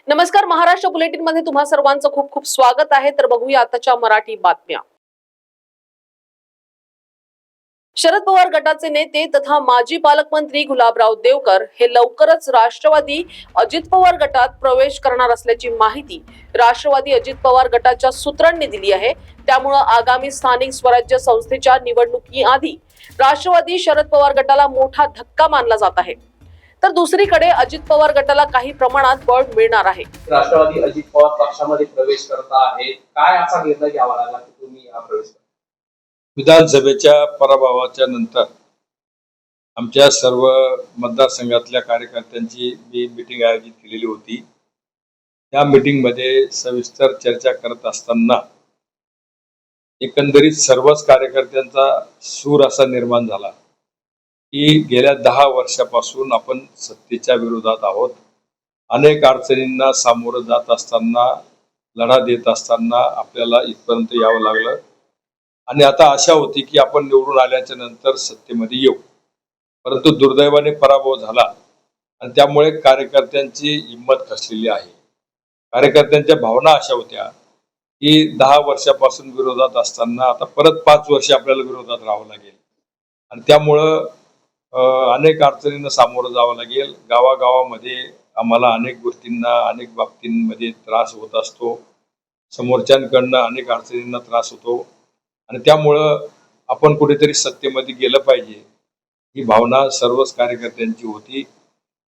नमस्कार, महाराष्ट्र बुलेटिन मध्ये तुम्हा सर्वांचं खूप खूप स्वागत आहे। तर बघूया आताच्या मराठी बातम्या। शरद पवार गटाचे नेते तथा माजी पालकमंत्री गुलाबराव देवकर हे लवकरच राष्ट्रवादी अजित पवार गटात प्रवेश करणार असल्याची माहिती राष्ट्रवादी अजित पवार गटाच्या सूत्रांनी दिली आहे। त्यामुळे आगामी स्थानिक स्वराज्य संस्थेच्या निवडणुकीआधी राष्ट्रवादी शरद पवार गटाला मोठा धक्का मानला जात आहे। तर दुसरीकडे अजित पवार गटाला काही प्रमाणात बळ मिळणार आहे। राष्ट्रवादी अजित पवार पक्षामध्ये प्रवेश करता आहे, काय असा निर्णय घ्यावा लागला की तुम्ही हा प्रवेश करता? विधानसभेच्या पराभवाच्या नंतर आमच्या सर्व मतदारसंघातल्या कार्यकर्त्यांची मी मीटिंग आयोजित केलेली होती। त्या मीटिंगमध्ये सविस्तर चर्चा करत असताना एकंदरीत सर्वच कार्यकर्त्यांचा सूर असा निर्माण झाला की गेल्या 10 वर्षापासून आपण सत्तेच्या विरोधात आहोत। अनेक अडचणींना सामोरं जात असताना, लढा देत असताना आपल्याला इथपर्यंत यावं लागलं आणि आता आशा होती की आपण निवडून आल्याच्या नंतर सत्तेमध्ये येऊ, परंतु दुर्दैवाने पराभव झाला आणि त्यामुळे कार्यकर्त्यांची हिंमत खचलेली आहे। कार्यकर्त्यांच्या भावना अशा होत्या की 10 वर्षापासून विरोधात असताना आता परत 5 वर्ष आपल्याला विरोधात राहावं लागेल आणि त्यामुळं अनेक अडचणींना सामोरं जावं लागेल। गावागावामध्ये आम्हाला अनेक गोष्टींना, अनेक बाबतींमध्ये त्रास होत असतो, समोरच्यांकडनं अनेक अडचणींना त्रास होतो आणि त्यामुळं आपण कुठेतरी सत्तेमध्ये गेलं पाहिजे ही भावना सर्वच कार्यकर्त्यांची होती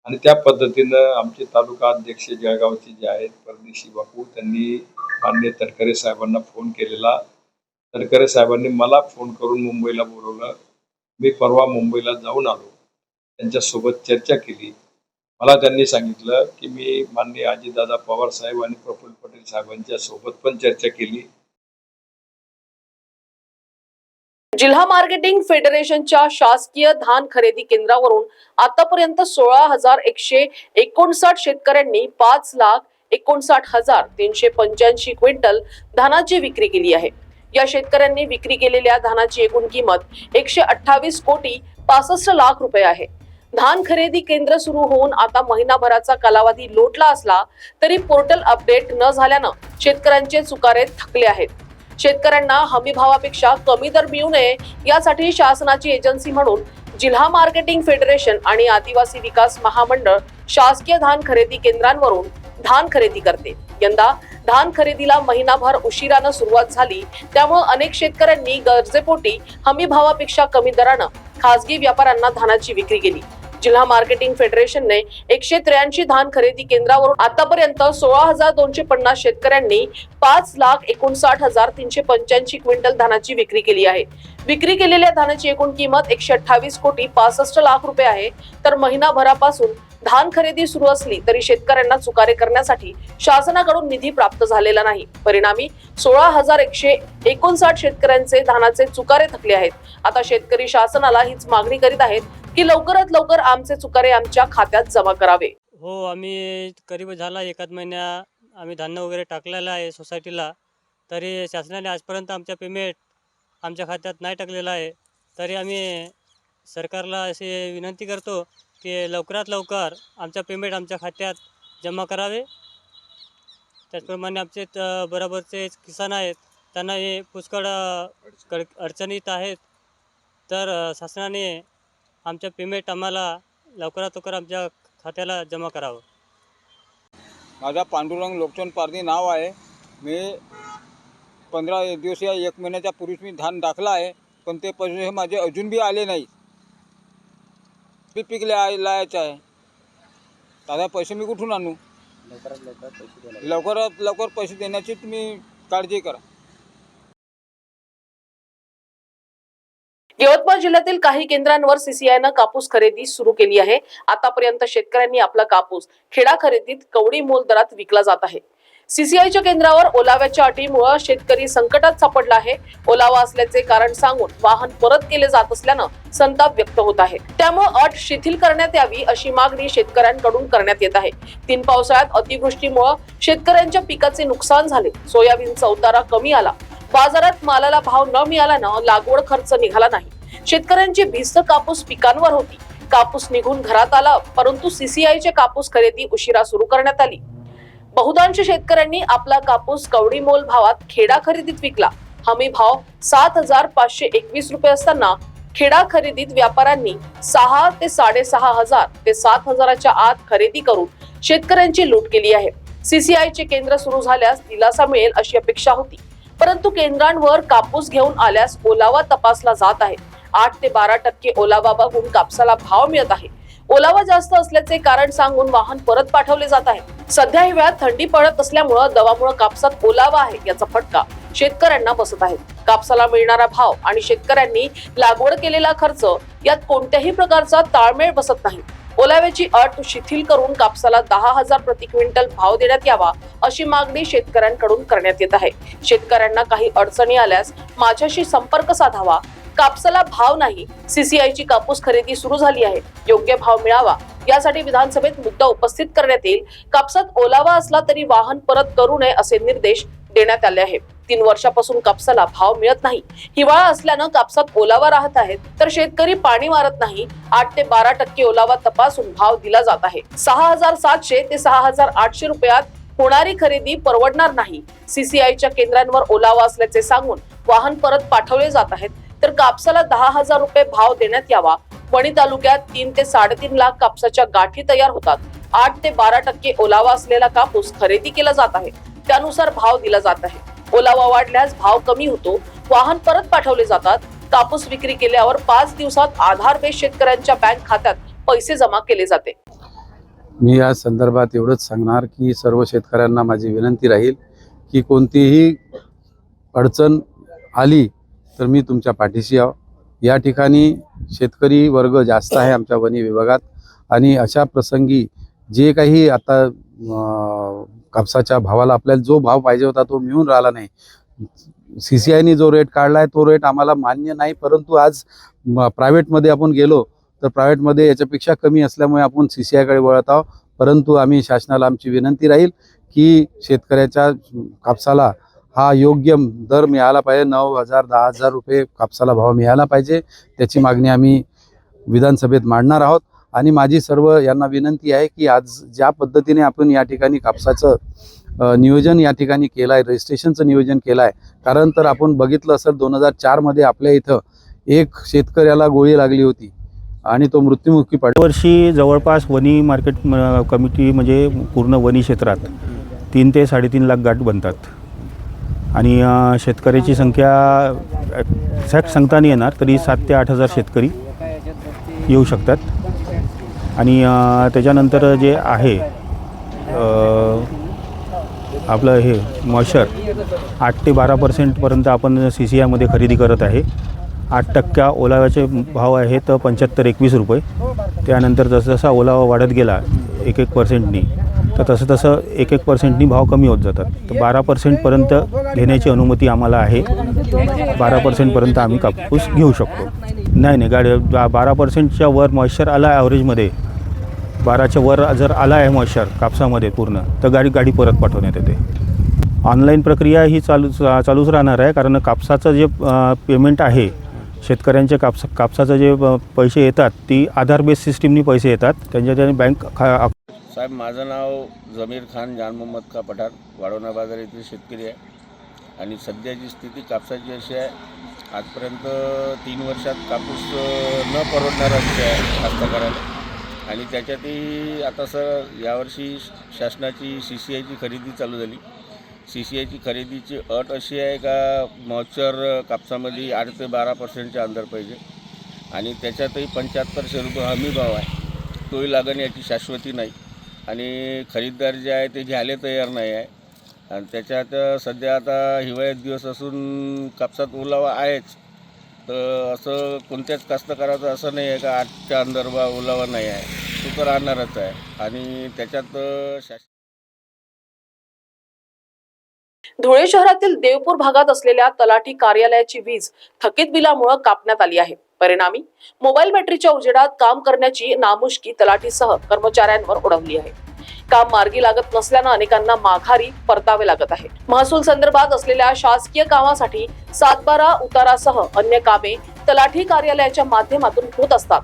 आणि त्या पद्धतीनं आमचे तालुका अध्यक्ष जळगावचे जे आहेत परदेशी बापू, त्यांनी माननीय तटकरे साहेबांना फोन केलेला। तटकरे साहेबांनी मला फोन करून मुंबईला बोलवलं। मी परवा मुंबईला जाऊन आलो, त्यांच्यासोबत चर्चा केली। मला त्यांनी सांगितलं की मी माननीय अजितदादा पवार साहेब आणि प्रफुल्ल पटेल साहेबांच्या सोबत पण चर्चा केली। जिल्हा मार्केटिंग फेडरेशनच्या शासकीय धान खरेदी केंद्रावरून आतापर्यंत 16,159 शेतकऱ्यांनी 5,59,385 क्विंटल धानाची विक्री केली आहे। या शेतकऱ्यांनी विक्री केलेल्या धानाची एकूण किंमत 128 कोटी 65 लाख रुपये आहे। धान खरेदी केंद्र सुरू होऊन आता महिनाभराचा कालावधी लोटला असला तरी पोर्टल अपडेट न झाल्यानं शेतकऱ्यांचे चुकारे थकले आहेत। शेतकऱ्यांना हमी भावापेक्षा कमी दर मिळू नये यासाठी शासनाची एजन्सी म्हणून जिल्हा मार्केटिंग फेडरेशन आणि आदिवासी विकास महामंडळ शासकीय धान खरेदी केंद्रांवरून धान खरेदी करते। यंदा धान खरेदीला महिनाभर उशिरानं सुरुवात झाली, त्यामुळे अनेक शेतकऱ्यांनी गरजेपोटी हमी भावापेक्षा कमी दरानं खासगी व्यापाऱ्यांना धानाची विक्री केली। जिल्हा मार्केटिंग फेडरेशनने 183 धान खरेदी केंद्रावरून आतापर्यंत 16,250 शेतकऱ्यांनी 5,59,385 क्विंटल धानाची विक्री केली आहे। विक्री केलेल्या धानाची एकूण किंमत 128 कोटी 65 लाख रुपये आहे। तर महिनाभरापासून धान खरेदी सुरू असली तरी शेतकऱ्यांना चुकारे करण्यासाठी शासनाकडून निधी प्राप्त झालेला नाही। परिणामी 16,159 शेतकऱ्यांचे धानाचे चुकारे थकले आहेत। आता शेतकरी शासनाला हीच मागणी करीत आहेत की लवकरात लवकर आमचे चुकारे आमच्या खात्यात जमा करावे। हो, आम्ही करीब झाला एकाच महिन्या आम्ही धान्य वगैरे टाकलेलं आहे सोसायटीला, तरी शासनाने आजपर्यंत आमच्या पेमेंट आमच्या खात्यात नाही टाकलेलं आहे। तरी आम्ही सरकारला अशी विनंती करतो की लवकरात लवकर आमच्या पेमेंट आमच्या खात्यात जमा करावे। त्याचप्रमाणे आमचे बरोबरचे किसान आहेत, त्यांना हे पुष्कळ अडचणीत आहेत, तर शासनाने आमच्या पेमेंट आम्हाला लवकरात लवकर आमच्या खात्याला जमा करावं। माझा पांडुरंग लोकचंद पारधी नाव आहे। मी 15 दिवस या 1 महिन्याच्या पूर्वीच मी धान टाकलं आहे, पण ते पैसे माझे अजून बी आले नाही। पीक लावायचं आहे, दादा पैसे मी कुठून आणू? लवकरात लवकर पैसे देण्याची तुम्ही काळजी करा। यवतमाळ जिल्ह्यातील काही केंद्रांवर सीसीआयनं कापूस खरेदी सुरू केली आहे। आतापर्यंत शेतकऱ्यांनी आपला कापूस खेडा खरेदीत कवडी मोल दरात विकला जात आहे। सीसीआयच्या केंद्रावर ओलाव्याच्या अटीमुळे शेतकरी संकटात सापडला आहे। ओलावा असल्याचे कारण सांगून वाहन परत केले जात असल्यानं संताप व्यक्त होत आहे। त्यामुळे अट शिथिल करण्यात यावी अशी मागणी शेतकऱ्यांकडून करण्यात येत आहे। 3 पावसाळ्यात अतिवृष्टीमुळे शेतकऱ्यांच्या पिकाचे नुकसान झाले। सोयाबीनचा उतारा कमी आला, बाजारात मालाला भाव न मिळाल्यानं लागवड खर्च निघाला नाही। शेतकऱ्यांची भिस्त कापूस पिकांवर होती। कापूस निघून घरात आला, परंतु सीसीआयचे कापूस खरेदी उशिरा सुरू करण्यात आली। बहुतांश शेतकऱ्यांनी आपला कापूस कवडी मोल भावात खेडा खरेदीत विकला. हमी भाव 7,521 रुपये असताना खेडा खरेदीत व्यापाऱ्यांनी 6 ते 6,500 ते 7,000च्या आत खरेदी करून शेतकऱ्यांची लूट केली आहे. सीसीआयचे केंद्र सुरू झाल्यास दिलासा मिळेल अशी अपेक्षा होती, परंतु केंद्रांवर कापूस घेऊन आल्यास ओलावा तपासला जात आहे. 8 ते 12% ओलावा बघून कापसाला भाव मिळत आहे. ओलावा जास्त असल्याचे कारण सांगून वाहन परत पाठवले जात आहे. सध्या हिवाळ्यात थंडी पडत असल्यामुळे दवामुळे कापसात ओलावा आहे याचा फटका शेतकऱ्यांना बसत आहे. कापसाला मिळणारा भाव आणि शेतकऱ्यांनी लागवड केलेला खर्च यात कोणत्याही प्रकारचा ताळमेळ बसत नाही. ओलाव्याची अट शिथिल करून कापसाला 10,000 प्रति क्विंटल भाव देण्यात यावा अशी मागणी शेतकऱ्यांकडून करण्यात येत आहे. शेतकऱ्यांना काही अडचणी आल्यास माझ्याशी संपर्क साधावा. कापसाला भाव नाही, सीसीआयची कापूस खरेदी सुरू झाली आहे. योग्य भाव मिळावा यासाठी विधानसभेत मुद्दा उपस्थित करण्यात येईल. कापसात ओलावा असला तरी वाहन परत करू नये असे निर्देश देण्यात आले आहेत. 3 वर्षापासून कापसाला भाव मिळत नाही. हिवाळा असल्यानं कापसात ओलावा राहत आहेत, तर शेतकरी पाणी मारत नाही. 8 ते 12% ओलावा तपासून भाव दिला जात आहे. 6,700 ते 6,800 रुपयात होणारी खरेदी परवडणार नाही. सीसीआयच्या केंद्रांवर ओलावा असल्याचे सांगून वाहन परत पाठवले जात आहेत, तर कापसाला 10,000 रुपये भाव देण्यात यावा. वणी तालुक्यात 3 ते 3.5 लाख कापसाच्या गाठी तयार होतात. 8 ते 12% ओलावा असलेला कापूस खरेदी केला जात आहे. त्यानुसार भाव दिला जात आहे. ओलावा वाढल्यास भाव कमी होतो. वाहन परत पाठवले जातात. कापूस विक्री केल्यावर 5 दिवसात आधार बेस शेतकऱ्यांच्या बँक खात्यात पैसे जमा केले जाते. मी या संदर्भात एवढंच सांगणार की सर्व शेतकऱ्यांना माझी विनंती राहील की कोणतीही अडचण आली तर मी तुमच्या पाठीशी आहो. या ठिकाणी शेतकरी वर्ग जास्त आहे आमच्या वनी विभागात, आणि अशा प्रसंगी जे काही आता कापसाच्या भावाला आपल्याला जो भाव पाहिजे होता तो मिळून राहिला नाही. सीसीआयने जो रेट काढलाय तो रेट आम्हाला मान्य नाही, परंतु आज प्रायव्हेटमध्ये आपण गेलो तर प्रायव्हेटमध्ये याच्यापेक्षा कमी असल्यामुळे आपण सीसीआयकडे वळत आहोत. परंतु आम्ही शासनाला आमची विनंती राहील की शेतकऱ्याच्या कापसाला हा योग्य दर मिळाला पाहिजे. 9,000 10,000 रुपये कापसाला भाव मिळाला पाहिजे. त्याची मागणी आम्ही विधानसभेत मांडणार आहोत. आणि माझी सर्व यांना विनंती आहे की आज ज्या पद्धतीने आपण या ठिकाणी कापसाचं नियोजन या ठिकाणी केलं आहे, रजिस्ट्रेशनचं नियोजन केलं आहे. कारण तर आपण बघितलं असेल 2004मध्ये आपल्या इथं एक शेतकऱ्याला गोळी लागली होती आणि तो मृत्युमुखी पडला. वर्षी जवळपास वनी मार्केट कमिटी म्हणजे पूर्ण वनी क्षेत्रात 3 ते 3.5 लाख गाठ बनतात. आणि शेतकऱ्याची संख्या एक्झॅक्ट सांगता नाही येणार, तरी 7 ते 8,000 शेतकरी येऊ शकतात. आणि त्याच्यानंतर जे आहे आपलं हे मॉइश्चर 8 ते 12% आपण CCIमध्ये खरेदी करत आहे. 8% ओलाव्याचे भाव आहे तर 75-21 रुपये. त्यानंतर जसजसा ओलावा वाढत गेला 1-1%नी तर तसं 1-1%नी भाव कमी होत जातात. तर 12%पर्यंत घेण्याची अनुमती आम्हाला आहे. 12%पर्यंत आम्ही कापूस घेऊ शकतो. नाही गाडी 12%च्या वर मॉइश्चर आला आहे ॲव्हरेजमध्ये. 12च्या वर जर आला आहे मॉइश्चर कापसामध्ये पूर्ण तर गाडी परत पाठवण्यात येते. ऑनलाईन प्रक्रिया ही चालूच राहणार आहे, कारण कापसाचं जे पेमेंट आहे शेतकऱ्यांचे कापसाचं जे पैसे येतात ती आधार बेस सिस्टीमनी पैसे येतात त्यांच्या बँक साहेब, माझं नाव जमीर खान जान मोहम्मद का पठार, वाढवणा बाजार येथील शेतकरी आहे. आणि सध्याची स्थिती कापसाची अशी आहे, आजपर्यंत 3 वर्षात कापूस न परवडणारा विषय आहे कास्तकाराला. आणि त्याच्यातही आता यावर्षी शासनाची CCIची खरेदी चालू झाली. CCIची खरेदीची अट अशी आहे का मॉइश्चर कापसामध्ये 8 ते 12%च्या अंदर पाहिजे. आणि त्याच्यातही 7500 रुपये हमी भाव आहे. तोही लागण याची शाश्वती नाही. आणि खरीददार जे आहे ते घ्यायला तयार नाही आहे. आणि त्याच्यात सध्या आता हिवाळ्यात दिवस असून कापसात ओलावा आहेच. तर असं कोणत्याच कास्तकाराचं असं नाही आहे का 8च्या अंदर ओलावा नाही आहे, तो तर राहणारच आहे. आणि त्याच्यात धुळे शहरातील देवपूर भागात असलेल्या तलाठी कार्यालयाची वीज थकीत बिलामुळे कापण्यात आली आहे. परिणामी मोबाईल बॅटरीच्या उजेडात काम करण्याची नामुष्की तलाठीसह कर्मचाऱ्यांवर ओढवली आहे. काम मार्गी लागत नसल्यानं अनेकांना माघारी परतावे लागत आहे. महसूल संदर्भात असलेल्या शासकीय कामासाठी 7/12 उतारासह अन्य कामे तलाठी कार्यालयाच्या माध्यमातून होत असतात.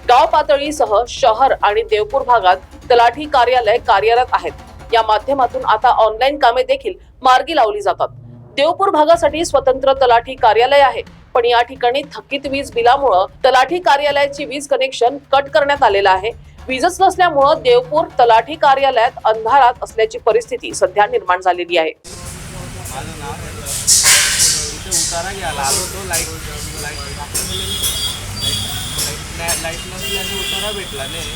गाव पातळीसह शहर आणि देवपूर भागात तलाठी कार्यालय कार्यरत आहेत. या माध्यमातून आता ऑनलाईन कामे देखील मार्गी लावली जातात. देवपूर भागासाठी स्वतंत्र तलाठी कार्यालय आहे, पण या ठिकाणी थकीत वीज बिलामुळे तलाठी कार्यालयाची वीज कनेक्शन कट करण्यात आलेलं आहे. वीजच नसल्यामुळे देवपूर तलाठी कार्यालयात अंधारात असल्याची परिस्थिती सध्या निर्माण झालेली आहे. उतारा घ्यायला आलो होतो, लाईट नसल्याने उतारा भेटला नाही.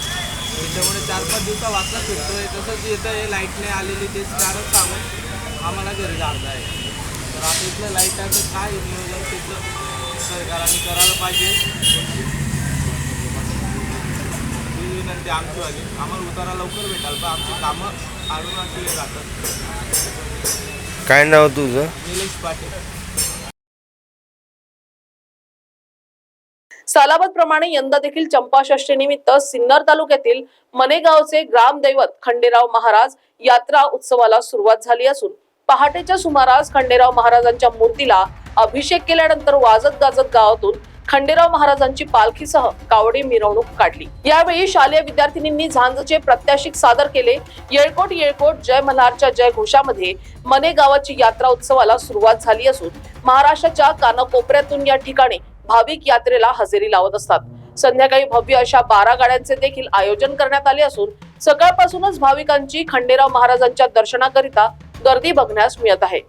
त्याच्यामुळे 4-5 दिवसा वाचला फिरतोय. तसंच येतं लाईट नाही आलेली, ते कारण सांगून आम्हाला घरी जायचं आहे. तर आता इथलं लाईटाचं काय नियोजन त्याचं सरकारने करायला पाहिजे ही विनंती आमची आली. आम्हाला उतारा लवकर भेटाल तर आमची कामं आडून केले जातात. काय नाव तुझं? निलेश पाटील. सालाबाद प्रमाणे यंदा देखील चंपाषष्ठी निमित्त सिन्नर तालुक्यातील मनेगावचे ग्रामदैवत खंडेराव महाराज यात्रा उत्सवाला सुरुवात झाली असून पहाटेच्या सुमारास खंडेराव महाराजांच्या मूर्तीला अभिषेक केल्यानंतर वाजत गाजत गावातून खंडेराव महाराजांची पालखीसह कावडी मिरवणूक काढली. यावेळी शालेय विद्यार्थिनींनी झांजचे प्रात्यक्षिक सादर केले. येळकोट येळकोट जय मल्हारच्या जय घोषामध्ये मनेगावाची यात्रा उत्सवाला सुरुवात झाली असून महाराष्ट्राच्या कानाकोपऱ्यातून या ठिकाणी भाविक यात्रेला हजेरी लावत असतात. संध्याकाळी भव्य अशा 12 गाड्यांचे देखील आयोजन करण्यात आले असून सकाळपासूनच भाविकांची खंडेराव महाराजांच्या दर्शनाकरिता गर्दी बघण्यास मिळत आहे.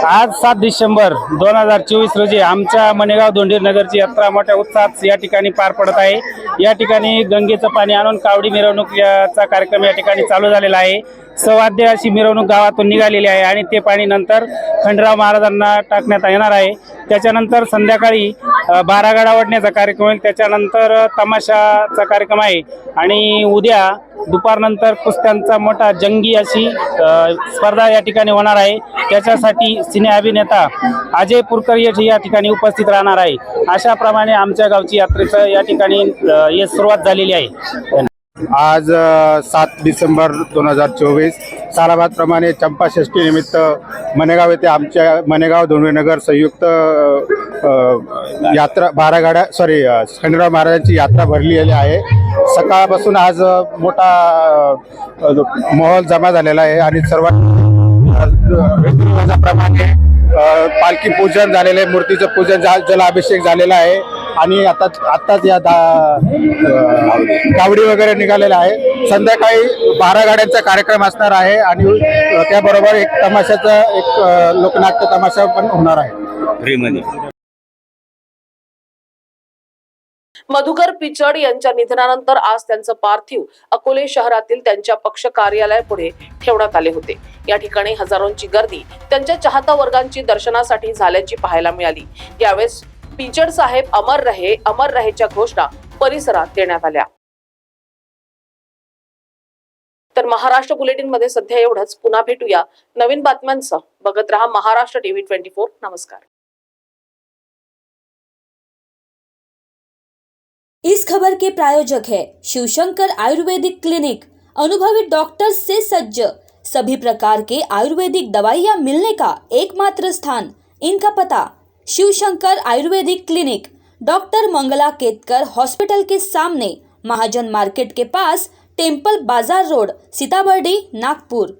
आज 7 डिसेंबर 2024 रोजी आमच्या मनेगाव दोंडीर नगरची यात्रा मोठ्या उत्साहात या ठिकाणी पार पडत आहे. या ठिकाणी गंगेचं पाणी आणून कावडी मिरवणूक याचा कार्यक्रम या ठिकाणी चालू झालेला आहे. सवाद्य अशी मिरवणूक गावातून निघालेली आहे आणि ते पाणी नंतर खंडेराव महाराजांना टाकण्यात येणार आहे. त्याच्यानंतर संध्याकाळी 12 गाडा ओढण्याचा कार्यक्रम होईल. त्याच्यानंतर तमाशाचा कार्यक्रम आहे आणि उद्या दुपारनंतर कुस्त्यांचा मोठा जंगी अशी स्पर्धा या ठिकाणी होणार आहे. त्याच्यासाठी सिने अभिनेता अजय पुरकर या ठिकाणी उपस्थित राहणार आहे. अशाप्रमाणे आमच्या गावची यात्रेचं या ठिकाणी सुरुवात झालेली आहे. आज 7 डिसेंबर 2024 सालाबाद प्रमाणे चंपाषष्ठी निमित्त मनेगाव येथे आमच्या मनेगाव दोंडीनगर संयुक्त यात्रा 12 गाड्या खंडेराव महाराजांची यात्रा भरलेली आहे. सकाळपासून आज मोठा माहोल जमा झालेला आहे आणि सर्वांप्रमाणे पालखी पूजन झालेलं आहे, मूर्तीचं पूजन जलाभिषेक झालेला आहे आणि आताच या कावडी वगैरे निघालेला आहे. संध्याकाळी 12 गाड्यांचा कार्यक्रम असणार आहे आणि त्याबरोबर एक तमाशाचा एक लोकनाट्य तमाशा पण होणार आहे फ्रीमध्ये. मधुकर पिचड यांच्या निधनानंतर आज त्यांचं पार्थिव अकोले शहरातील त्यांच्या पक्ष कार्यालयापुढे ठेवण्यात आले होते. या ठिकाणी हजारोंची गर्दी त्यांच्या चाहता वर्गांची दर्शनासाठी झाल्याची पाहायला मिळाली. यावेळेस पिचड साहेब अमर रहेच्या घोषणा परिसरात देण्यात आल्या. तर महाराष्ट्र बुलेटिन मध्ये सध्या एवढंच. पुन्हा भेटूया नवीन बातम्यांसह. बघत रहा महाराष्ट्र टीव्ही 24. नमस्कार. इस खबर के प्रायोजक है शिवशंकर आयुर्वेदिक क्लिनिक। अनुभवी डॉक्टर्स से सज्ज, सभी प्रकार के आयुर्वेदिक दवाइयाँ मिलने का एकमात्र स्थान। इनका पता Shivshankar ayurvedic clinic, doctor Mangala Ketkar hospital के सामने, महाजन मार्केट के पास, टेम्पल बाजार रोड, सीताबर्डी, नागपुर।